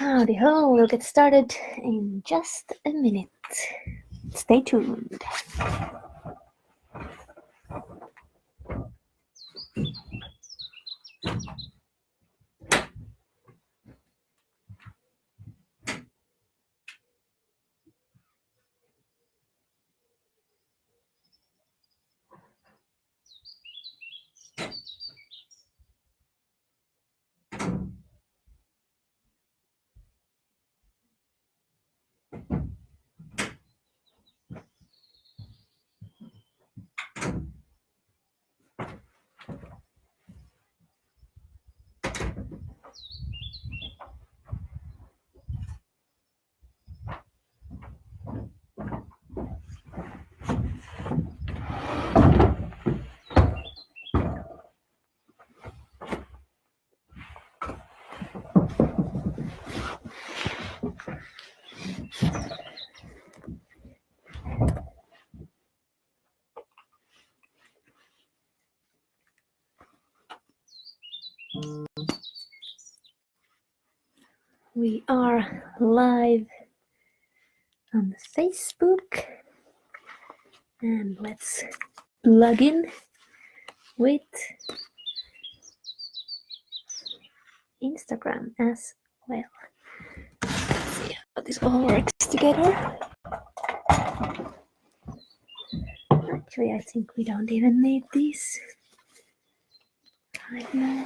Howdy ho, we'll get started in just a minute. Stay tuned. We are live on Facebook, and let's plug in with Instagram as well. Let's see how this all works together. Actually, I think we don't even need these right now.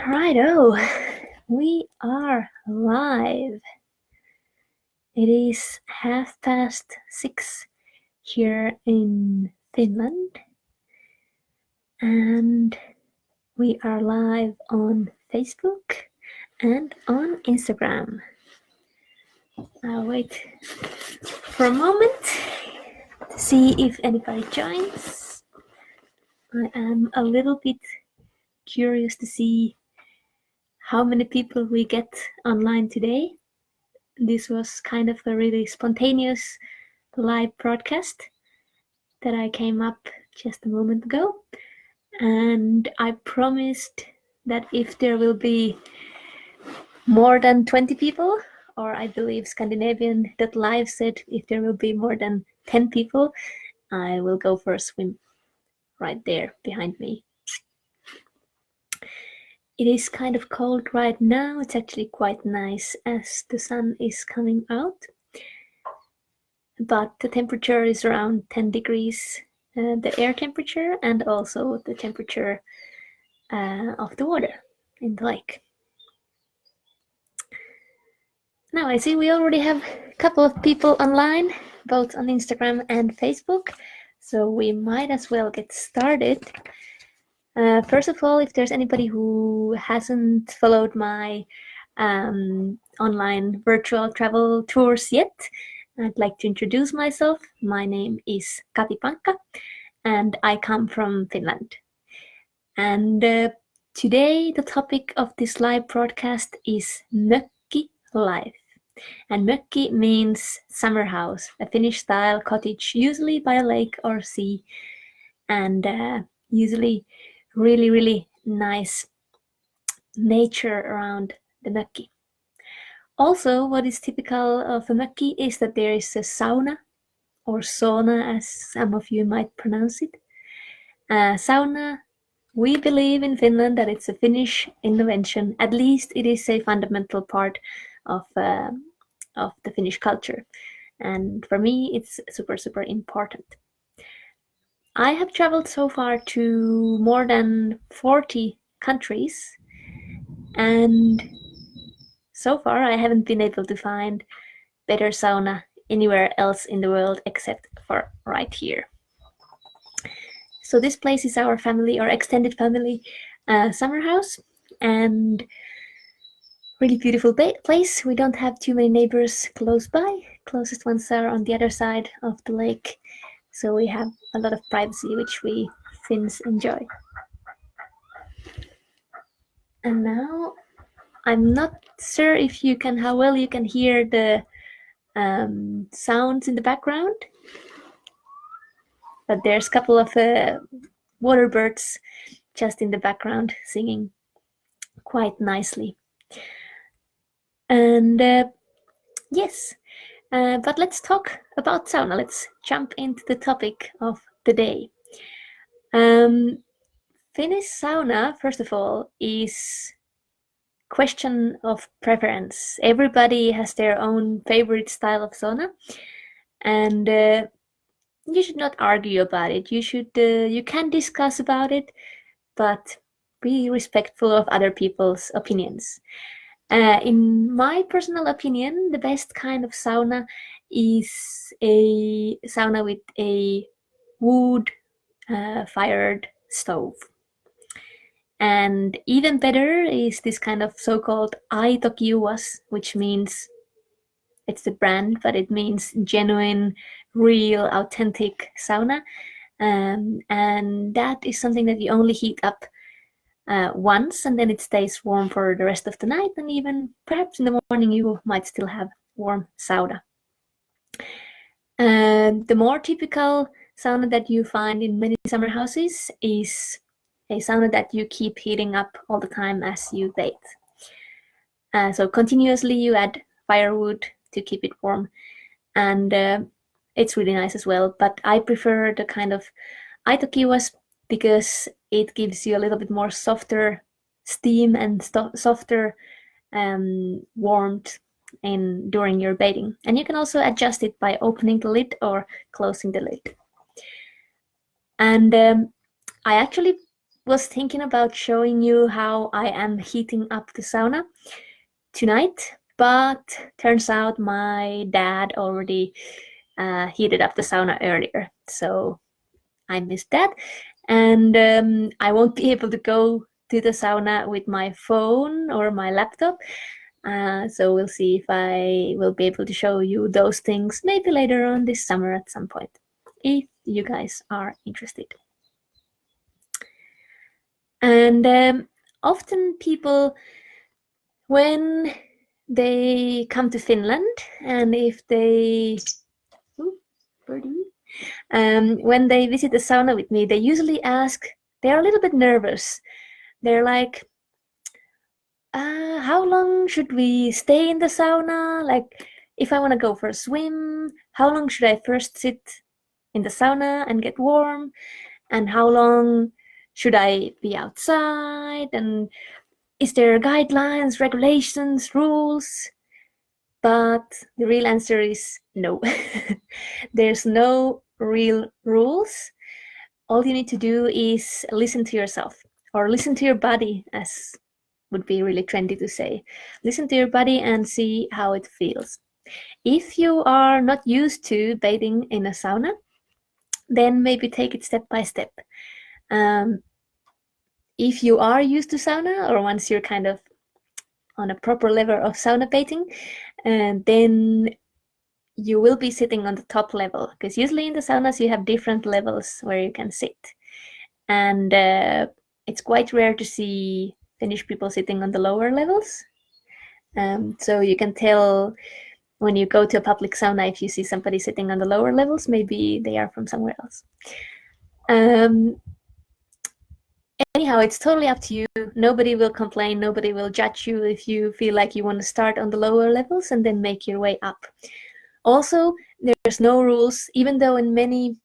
Righto, we are live. It is 6:30 here in Finland, and we are live on Facebook and on Instagram. I'll wait for a moment to see if anybody joins. I am a little bit curious to see how many people we get online today. This was kind of a really spontaneous live broadcast that I came up just a moment ago. And I promised that if there will be more than 20 people, or I believe Scandinavian.live said if there will be more than 10 people, I will go for a swim right there behind me. It is kind of cold right now. It's actually quite nice as the sun is coming out. But the temperature is around 10 degrees, the air temperature, and also the temperature of the water in the lake. Now I see we already have a couple of people online, both on Instagram and Facebook, so we might as well get started. First of all, if there's anybody who hasn't followed my online virtual travel tours yet, I'd like to introduce myself. My name is Kati Pankka, and I come from Finland. And today the topic of this live broadcast is mökki life. And mökki means summer house, a Finnish style cottage, usually by a lake or sea, and usually really, really nice nature around the mökki. Also, what is typical of a mökki is that there is a sauna, or sauna as some of you might pronounce it. Sauna, we believe in Finland that it's a Finnish invention. At least it is a fundamental part of of the Finnish culture. And for me, it's super, super important. I have traveled so far to more than 40 countries, and so far I haven't been able to find better sauna anywhere else in the world except for right here. So this place is our family, our extended family summer house, and really beautiful place. We don't have too many neighbors close by. Closest ones are on the other side of the lake, so we have a lot of privacy, which we Finns enjoy. And now I'm not sure if you can, how well you can hear the sounds in the background, but there's a couple of water birds just in the background singing quite nicely. And yes, but let's talk about sauna. Let's jump into the topic of the day. Finnish sauna, first of all, is question of preference. Everybody has their own favorite style of sauna, and you should not argue about it. You can discuss about it, but be respectful of other people's opinions. In my personal opinion, the best kind of sauna is a sauna with a wood fired stove. And even better is this kind of so-called aitokiuas, which means it's the brand, but it means genuine, real, authentic sauna. And that is something that you only heat up once, and then it stays warm for the rest of the night, and even perhaps in the morning you might still have warm sauna. The more typical sauna that you find in many summer houses is a sauna that you keep heating up all the time as you bathe. So continuously you add firewood to keep it warm, and it's really nice as well. But I prefer the kind of aitokiuas because it gives you a little bit more softer steam and softer warmth during your bathing. And you can also adjust it by opening the lid or closing the lid. And I actually was thinking about showing you how I am heating up the sauna tonight, but turns out my dad already heated up the sauna earlier, so I missed that. And I won't be able to go to the sauna with my phone or my laptop. So we'll see if I will be able to show you those things maybe later on this summer at some point, if you guys are interested. And often people, when they come to Finland, and if they, when they visit the sauna with me, they usually ask, they're a little bit nervous. They're like, how long should we stay in the sauna? Like, if I want to go for a swim, how long should I first sit in the sauna and get warm? And how long should I be outside? And is there guidelines, regulations, rules? But the real answer is no. There's no real rules. All you need to do is listen to yourself, or listen to your body, as would be really trendy to say. Listen to your body and see how it feels. If you are not used to bathing in a sauna, then maybe take it step by step. If you are used to sauna, or once you're kind of on a proper level of sauna bathing, then you will be sitting on the top level, because usually in the saunas you have different levels where you can sit, and it's quite rare to see Finnish people sitting on the lower levels. So you can tell when you go to a public sauna, if you see somebody sitting on the lower levels, maybe they are from somewhere else. Anyhow, it's totally up to you. Nobody will complain, nobody will judge you if you feel like you want to start on the lower levels and then make your way up. Also, there's no rules, even though in many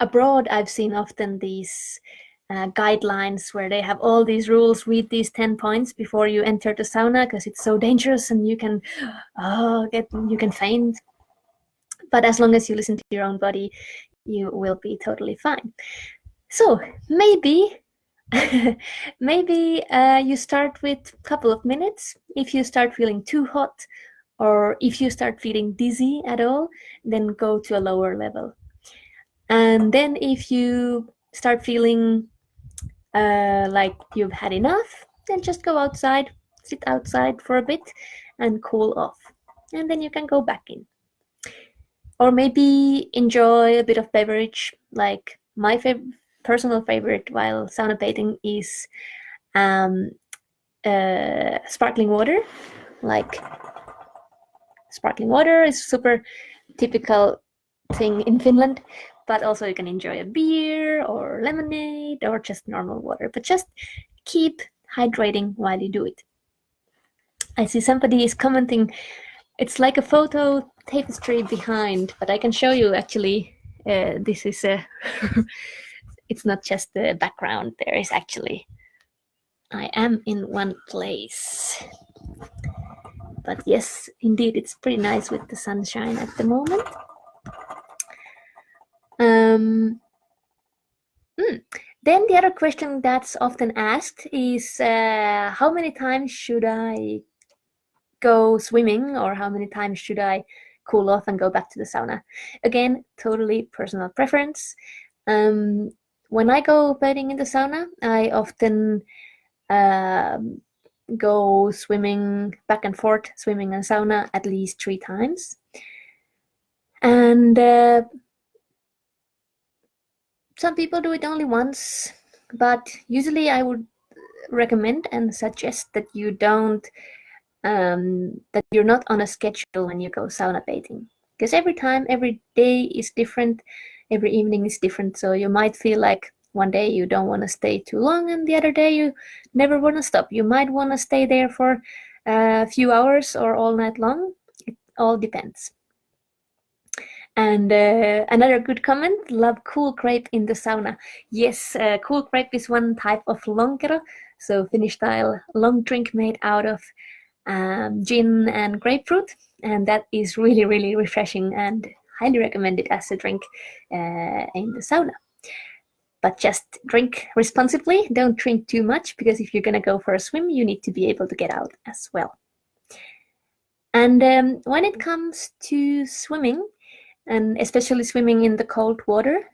abroad I've seen often these guidelines where they have all these rules. Read these 10 points before you enter the sauna because it's so dangerous and you can faint. But as long as you listen to your own body, you will be totally fine. So maybe you start with a couple of minutes. If you start feeling too hot, or if you start feeling dizzy at all, then go to a lower level. And then if you start feeling like you've had enough, then just go outside, sit outside for a bit and cool off. And then you can go back in. Or maybe enjoy a bit of beverage. Like my personal favorite while sauna bathing is sparkling water. Like sparkling water is super typical thing in Finland, but also you can enjoy a beer or lemonade or just normal water, but just keep hydrating while you do it. I see somebody is commenting, it's like a photo tapestry behind, but I can show you actually. This is a it's not just the background, there is actually, I am in one place. But yes, indeed, it's pretty nice with the sunshine at the moment. Then the other question that's often asked is how many times should I go swimming, or how many times should I cool off and go back to the sauna? Again, totally personal preference. When I go bathing in the sauna, I often go swimming back and forth, swimming and sauna at least 3 times. And some people do it only once, but usually I would recommend and suggest that you don't that you're not on a schedule when you go sauna bathing, because every day is different, every evening is different. So you might feel like one day you don't want to stay too long and the other day you never want to stop. You might want to stay there for a few hours or all night long. It all depends. And another good comment, love cool crepe in the sauna. Yes, cool crepe is one type of lonkero, so Finnish style long drink made out of gin and grapefruit, and that is really, really refreshing and highly recommended as a drink in the sauna. But just drink responsibly, don't drink too much, because if you're going to go for a swim, you need to be able to get out as well. And when it comes to swimming, and especially swimming in the cold water,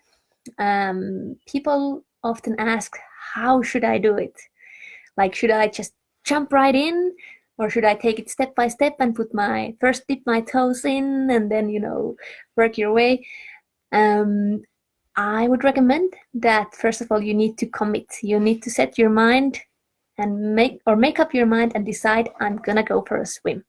people often ask, how should I do it? Like, should I just jump right in, or should I take it step by step and first dip my toes in and then, work your way? I would recommend that, first of all, you need to commit. You need to set your mind and make up your mind and decide, I'm gonna go for a swim.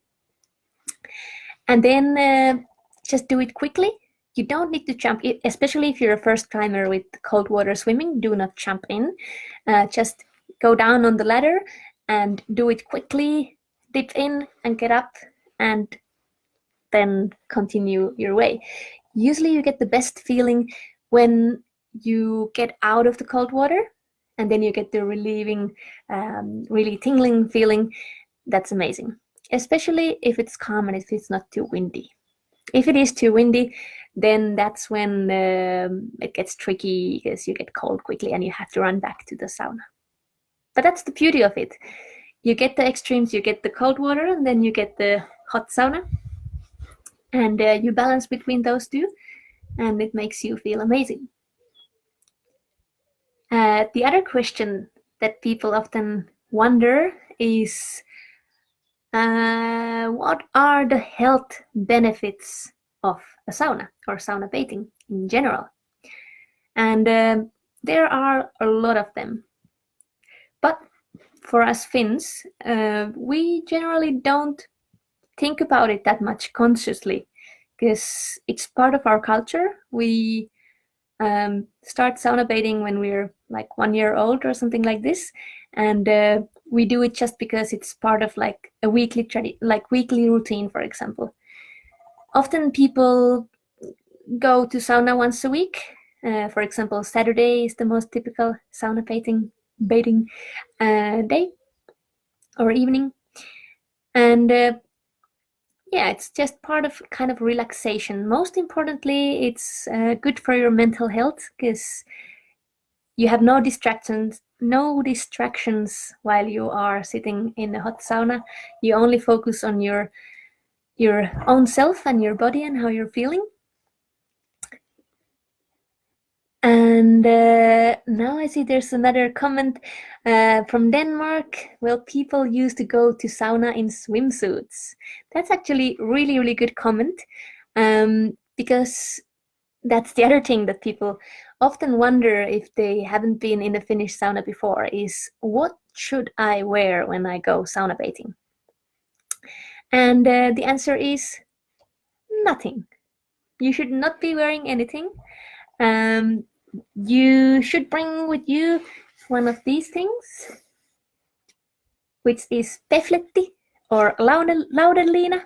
And then just do it quickly. You don't need to jump, especially if you're a first timer with cold water swimming. Do not jump in. Just go down on the ladder and do it quickly, dip in and get up, and then continue your way. Usually you get the best feeling when you get out of the cold water, and then you get the relieving, really tingling feeling. That's amazing, especially if it's calm and if it's not too windy. If it is too windy, then that's when it gets tricky, because you get cold quickly and you have to run back to the sauna. But that's the beauty of it. You get the extremes, you get the cold water, and then you get the hot sauna. And you balance between those two, and it makes you feel amazing. The other question that people often wonder is, what are the health benefits of a sauna or sauna bathing in general? And there are a lot of them. But for us Finns, we generally don't think about it that much consciously, because it's part of our culture. We start sauna bathing when we're like 1 year old or something like this, and we do it just because it's part of like a weekly routine, for example. Often people go to sauna once a week, For example, Saturday is the most typical sauna bathing day or evening. And yeah, it's just part of kind of relaxation. Most importantly, it's good for your mental health because you have no distractions while you are sitting in a hot sauna. You only focus on your own self and your body and how you're feeling. And now I see there's another comment from Denmark. Well, people used to go to sauna in swimsuits. That's actually really, really good comment, because that's the other thing that people often wonder if they haven't been in a Finnish sauna before is, what should I wear when I go sauna bathing? And the answer is nothing. You should not be wearing anything. You should bring with you one of these things, which is pefletti or laudelina,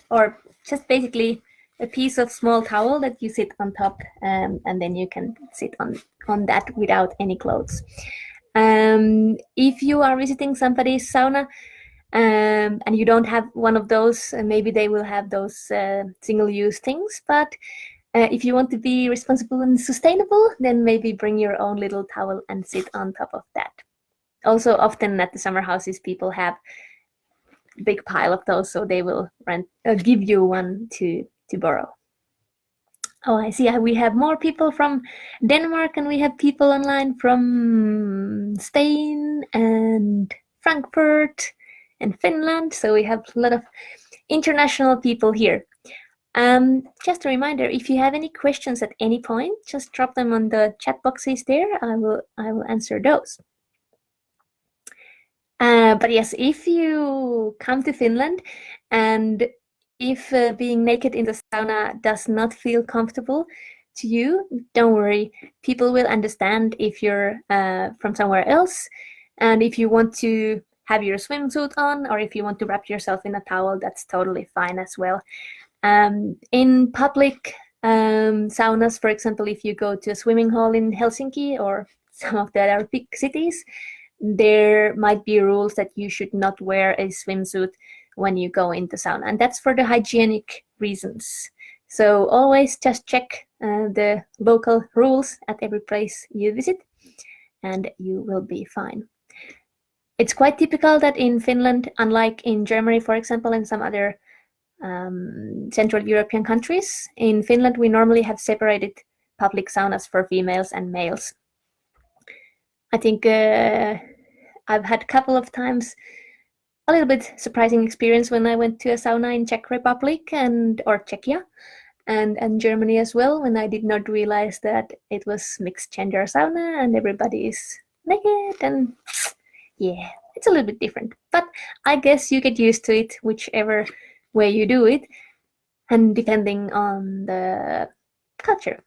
or just basically a piece of small towel that you sit on top, and then you can sit on that without any clothes. If you are visiting somebody's sauna and you don't have one of those, maybe they will have those single-use things, but if you want to be responsible and sustainable, then maybe bring your own little towel and sit on top of that. Also, often at the summer houses, people have a big pile of those, so they will give you one to borrow. Oh, I see. We have more people from Denmark, and we have people online from Spain and Frankfurt and Finland. So we have a lot of international people here. Just a reminder, if you have any questions at any point, just drop them on the chat boxes there. I will answer those. But yes, if you come to Finland and if being naked in the sauna does not feel comfortable to you, don't worry. People will understand if you're from somewhere else. And if you want to have your swimsuit on, or if you want to wrap yourself in a towel, that's totally fine as well. In public saunas, for example, if you go to a swimming hall in Helsinki or some of the other big cities, there might be rules that you should not wear a swimsuit when you go into sauna, and that's for the hygienic reasons. So always just check the local rules at every place you visit, and you will be fine. It's quite typical that in Finland, unlike in Germany, for example, and some other Central European countries, in Finland we normally have separated public saunas for females and males. I think I've had a couple of times a little bit surprising experience when I went to a sauna in Czech Republic or Czechia and Germany as well, when I did not realize that it was mixed gender sauna and everybody is naked, and yeah, it's a little bit different. But I guess you get used to it whichever way you do it, and depending on the culture.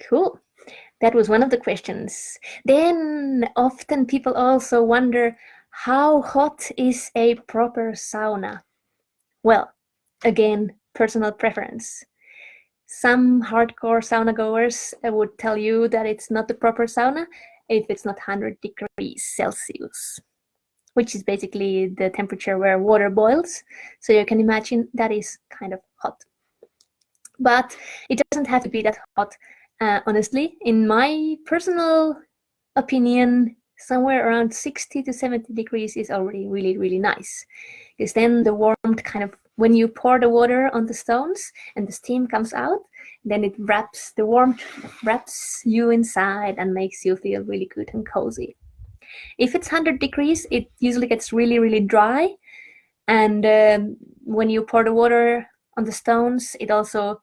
Cool. That was one of the questions. Then often people also wonder, how hot is a proper sauna? Well, again, personal preference. Some hardcore sauna goers would tell you that it's not the proper sauna if it's not 100 degrees Celsius, which is basically the temperature where water boils. So you can imagine that is kind of hot. But it doesn't have to be that hot. Honestly, in my personal opinion, somewhere around 60 to 70 degrees is already really, really nice. Because then the warmth kind of, when you pour the water on the stones and the steam comes out, then the warmth wraps you inside and makes you feel really good and cozy. If it's 100 degrees, it usually gets really, really dry. And when you pour the water on the stones, it also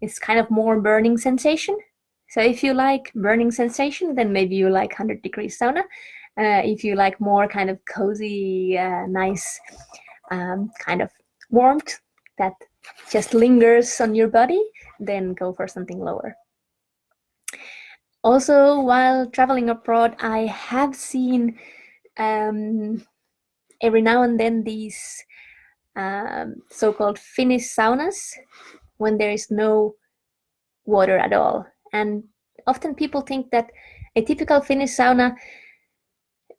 it's kind of more burning sensation. So if you like burning sensation, then maybe you like 100 degrees sauna. If you like more kind of cozy, nice kind of warmth that just lingers on your body, then go for something lower. Also, while traveling abroad, I have seen every now and then these so-called Finnish saunas, when there is no water at all. And often people think that a typical Finnish sauna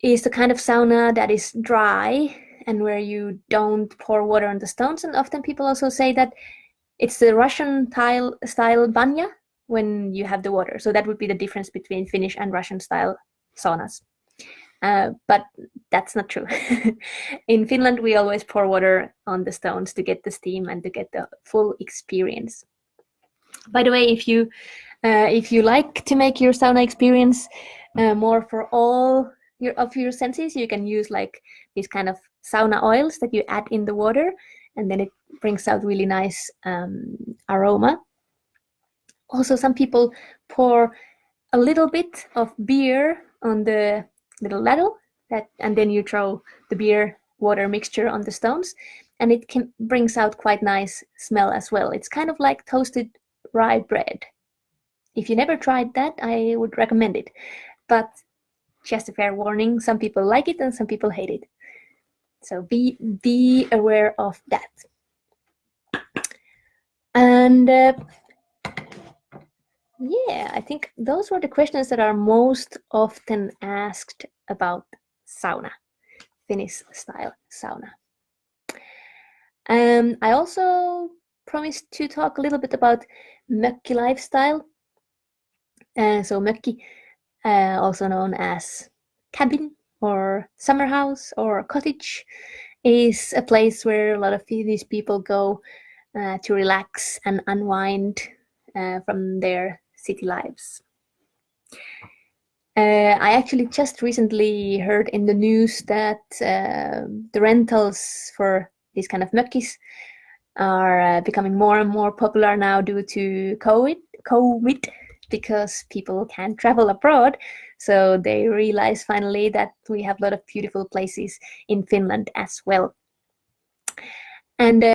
is the kind of sauna that is dry and where you don't pour water on the stones. And often people also say that it's the Russian style banya when you have the water. So that would be the difference between Finnish and Russian style saunas. But that's not true. In Finland, we always pour water on the stones to get the steam and to get the full experience. By the way, if you like to make your sauna experience more for all your senses, you can use like these kind of sauna oils that you add in the water, and then it brings out really nice aroma. Also, some people pour a little bit of beer on the little ladle, and then you throw the beer water mixture on the stones, and it brings out quite nice smell as well. It's kind of like toasted rye bread. If you never tried that, I would recommend it. But just a fair warning, some people like it and some people hate it. So be aware of that. And yeah, I think those were the questions that are most often asked about sauna, Finnish style sauna. I also promised to talk a little bit about mökki lifestyle. So mökki, also known as cabin or summer house or cottage, is a place where a lot of Finnish people go to relax and unwind from their city lives. I actually just recently heard in the news that the rentals for these kind of mökkis are becoming more and more popular now due to COVID, because people can't travel abroad. So they realize finally that we have a lot of beautiful places in Finland as well. And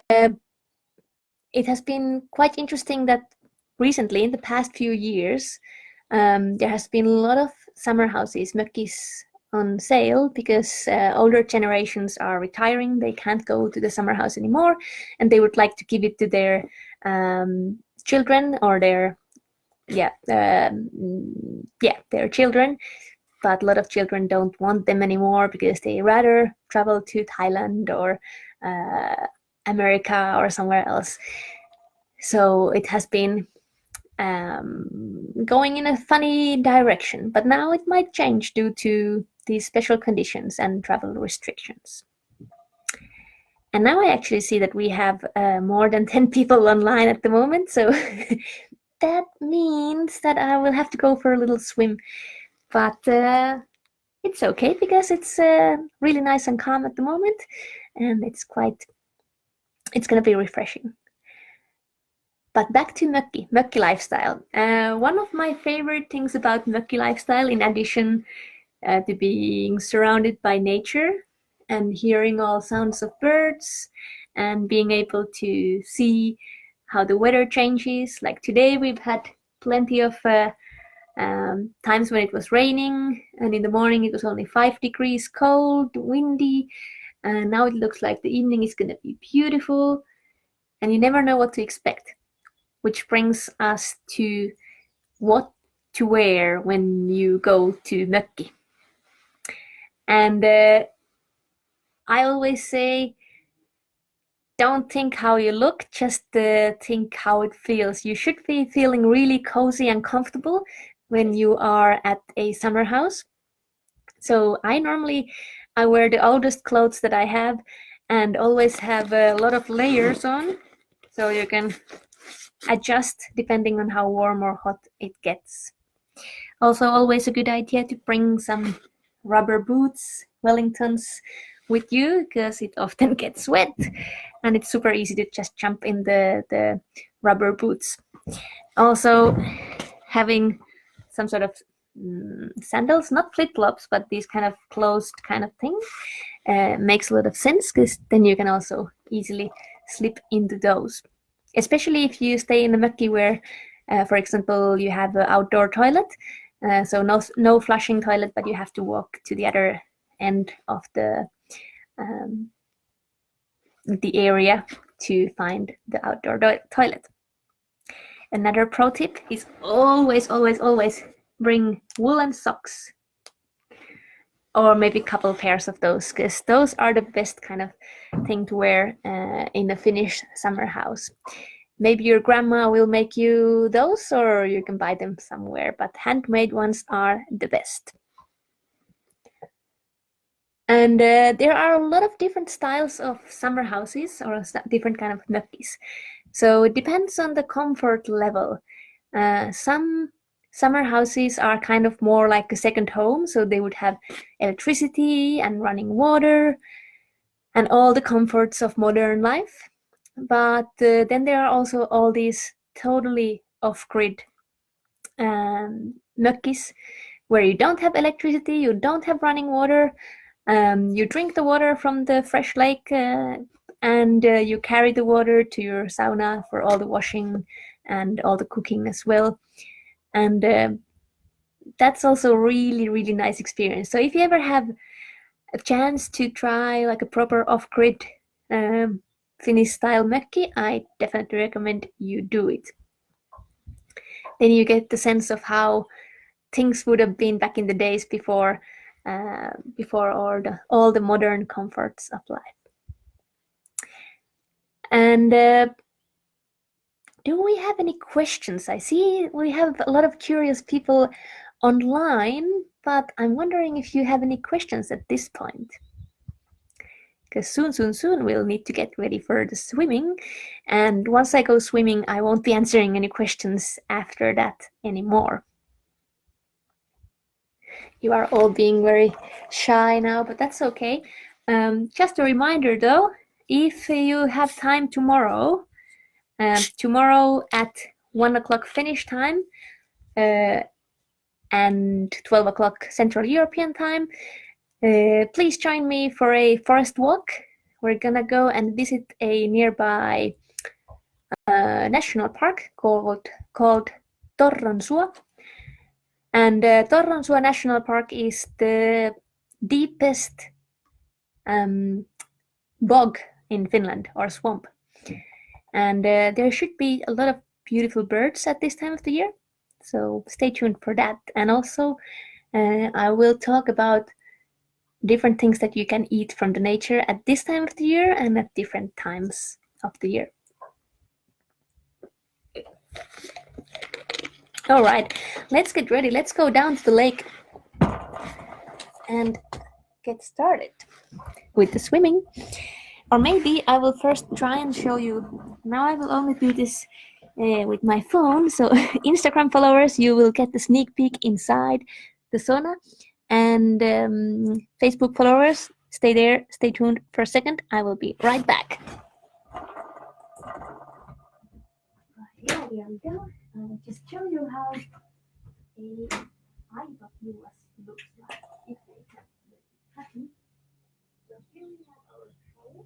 it has been quite interesting that recently, in the past few years, there has been a lot of summer houses, mökkis, on sale because older generations are retiring. They can't go to the summer house anymore, and they would like to give it to their children or their children. But a lot of children don't want them anymore because they rather travel to Thailand or America or somewhere else. So it has been going in a funny direction, but now it might change due to these special conditions and travel restrictions. And now I actually see that we have more than 10 people online at the moment, so that means that I will have to go for a little swim, but it's okay because it's really nice and calm at the moment, and it's gonna be refreshing. But back to mökki lifestyle. One of my favorite things about mökki lifestyle, in addition to being surrounded by nature and hearing all sounds of birds and being able to see how the weather changes. Like today, we've had plenty of times when it was raining, and in the morning it was only 5 degrees cold, windy, and now it looks like the evening is going to be beautiful, and you never know what to expect. Which brings us to what to wear when you go to mökki. And I always say, don't think how you look, just think how it feels. You should be feeling really cozy and comfortable when you are at a summer house. So I wear the oldest clothes that I have and always have a lot of layers on, so you can adjust depending on how warm or hot it gets. Also, always a good idea to bring some rubber boots, Wellingtons, with you, because it often gets wet and it's super easy to just jump in the rubber boots. Also, having some sort of sandals, not flip-flops, but these kind of closed kind of thing, makes a lot of sense, because then you can also easily slip into those. Especially if you stay in a mökki where, for example, you have an outdoor toilet, so no flushing toilet, but you have to walk to the other end of the area to find the outdoor toilet. Another pro tip is always bring woolen socks, or maybe a couple pairs of those, because those are the best kind of thing to wear in a Finnish summer house. Maybe your grandma will make you those, or you can buy them somewhere, but handmade ones are the best. And there are a lot of different styles of summer houses, or different kind of mökkis. So it depends on the comfort level. Some summer houses are kind of more like a second home, so they would have electricity and running water and all the comforts of modern life. But then there are also all these totally off-grid mökkis where you don't have electricity, you don't have running water, you drink the water from the fresh lake, and you carry the water to your sauna for all the washing and all the cooking as well. And that's also really nice experience. So if you ever have a chance to try like a proper off-grid Finnish style mökki, I definitely recommend you do it. Then you get the sense of how things would have been back in the days before all the modern comforts of life. And do we have any questions? I see we have a lot of curious people online, but I'm wondering if you have any questions at this point. Because soon we'll need to get ready for the swimming. And once I go swimming, I won't be answering any questions after that anymore. You are all being very shy now, but that's okay. Just a reminder though, if you have time tomorrow at 1 o'clock Finnish time and 12 o'clock Central European time, please join me for a forest walk. We're gonna go and visit a nearby national park called Torronsuo. And Torronsuo National Park is the deepest bog in Finland, or swamp. And there should be a lot of beautiful birds at this time of the year. So stay tuned for that. And also I will talk about different things that you can eat from the nature at this time of the year and at different times of the year. All right, let's get ready. Let's go down to the lake and get started with the swimming. Or maybe I will first try and show you. Now I will only do this with my phone. So Instagram followers, you will get the sneak peek inside the sauna. And Facebook followers, stay there, stay tuned for a second. I will be right back. Here we go. I'll just show you how a aivajuas looks like if they have happy. So here we have our show.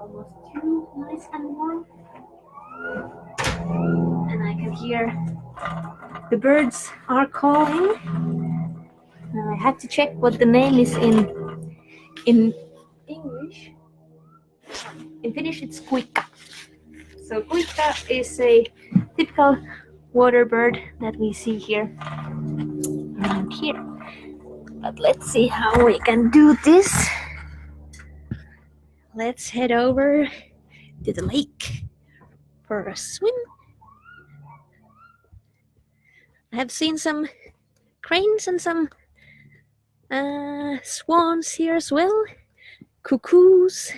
Almost too nice and warm. And I can hear the birds are calling. I have to check what the name is in English. In Finnish, it's kuikka. So kuikka is a typical water bird that we see here around here. But let's see how we can do this. Let's head over to the lake for a swim. I have seen some cranes and some swans here as well, cuckoos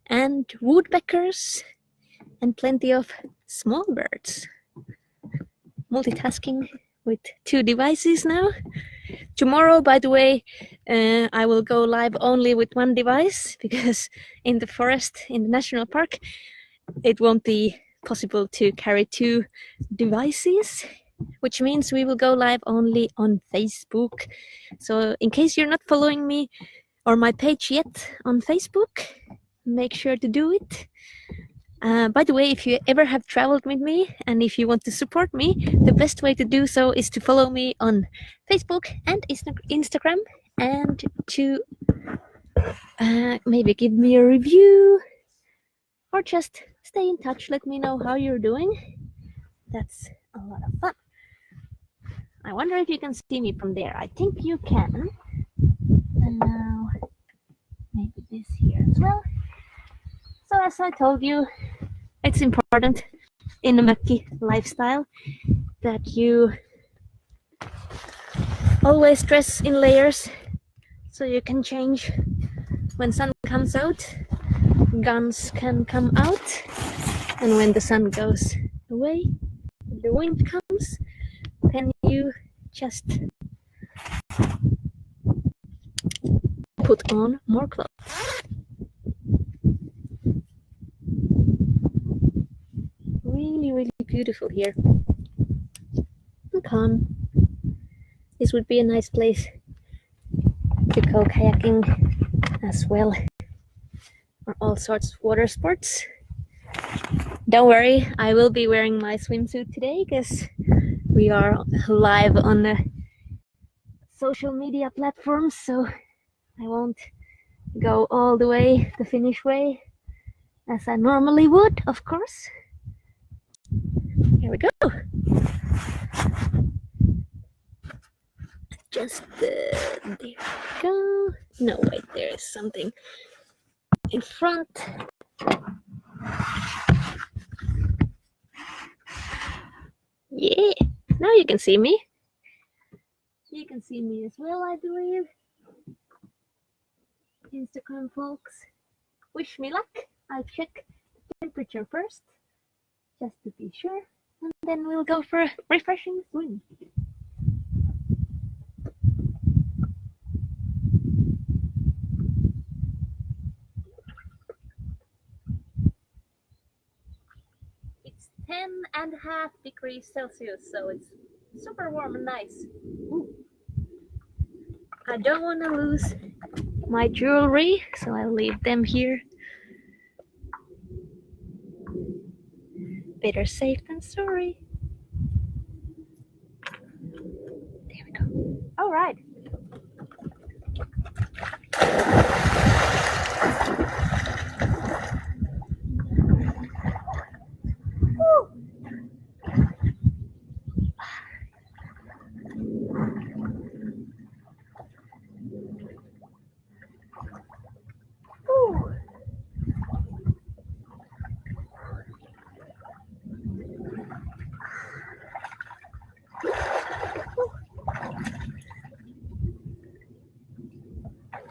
and woodpeckers. and plenty of small birds. Multitasking with 2 devices now. Tomorrow, by the way, I will go live only with 1 device because in the forest, in the national park, it won't be possible to carry 2 devices, which means we will go live only on Facebook. So in case you're not following me or my page yet on Facebook, make sure to do it. By the way, if you ever have traveled with me and if you want to support me, the best way to do so is to follow me on Facebook and Instagram, and to maybe give me a review or just stay in touch. Let me know how you're doing. That's a lot of fun. I wonder if you can see me from there. I think you can. And now maybe this here as well. So as I told you, it's important in a mökki lifestyle that you always dress in layers so you can change when sun comes out, guns can come out, and when the sun goes away, the wind comes, then you just put on more clothes. Really, really beautiful here. And calm. This would be a nice place to go kayaking as well, or all sorts of water sports. Don't worry, I will be wearing my swimsuit today because we are live on the social media platforms, so I won't go all the way the Finnish way as I normally would, of course. Here we go. Just there we go. No, wait, there is something in front. Yeah, now you can see me. You can see me as well, I believe. Instagram folks, wish me luck. I'll check temperature first, just to be sure, and then we'll go for a refreshing swim. It's 10.5 degrees Celsius, so it's super warm and nice. Ooh. I don't want to lose my jewelry, so I'll leave them here. Better safe than sorry. There we go. All right. Woo.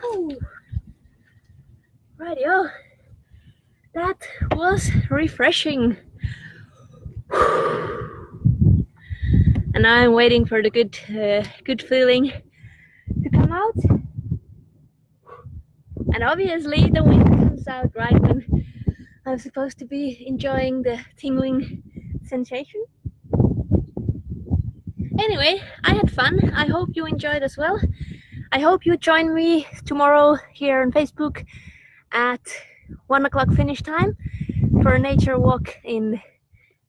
Woo. Rightio. That was refreshing. And I'm waiting for the good feeling to come out. And obviously the wind comes out right when I'm supposed to be enjoying the tingling sensation. Anyway, I had fun. I hope you enjoyed as well. I hope you join me tomorrow here on Facebook at 1 o'clock Finnish time for a nature walk in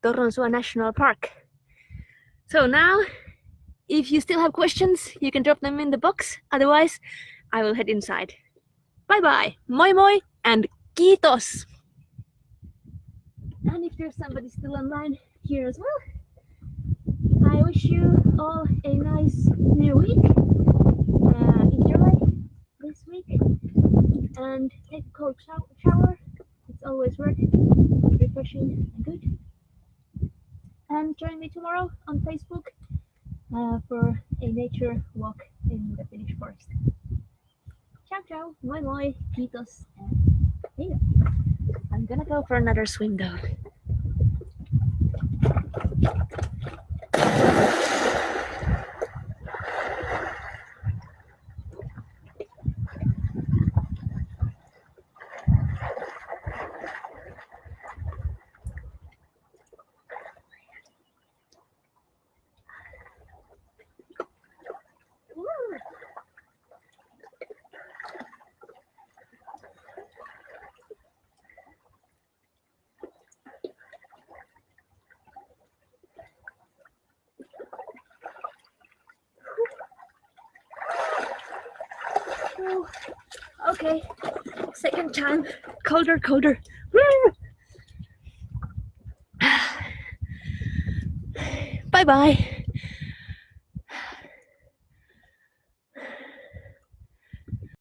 Toronsua National Park. So now, if you still have questions, you can drop them in the box. Otherwise, I will head inside. Bye bye, moi moi, and kiitos! And if there's somebody still online here as well, I wish you all a nice new week. Enjoy this week and take a cold shower. It's always worth it. Refreshing and good. And join me tomorrow on Facebook for a nature walk in the Finnish forest. Ciao ciao, moi moi, kiitos, and hey. I'm gonna go for another swim though. Oh, okay, second time, colder, colder. Woo! Bye bye.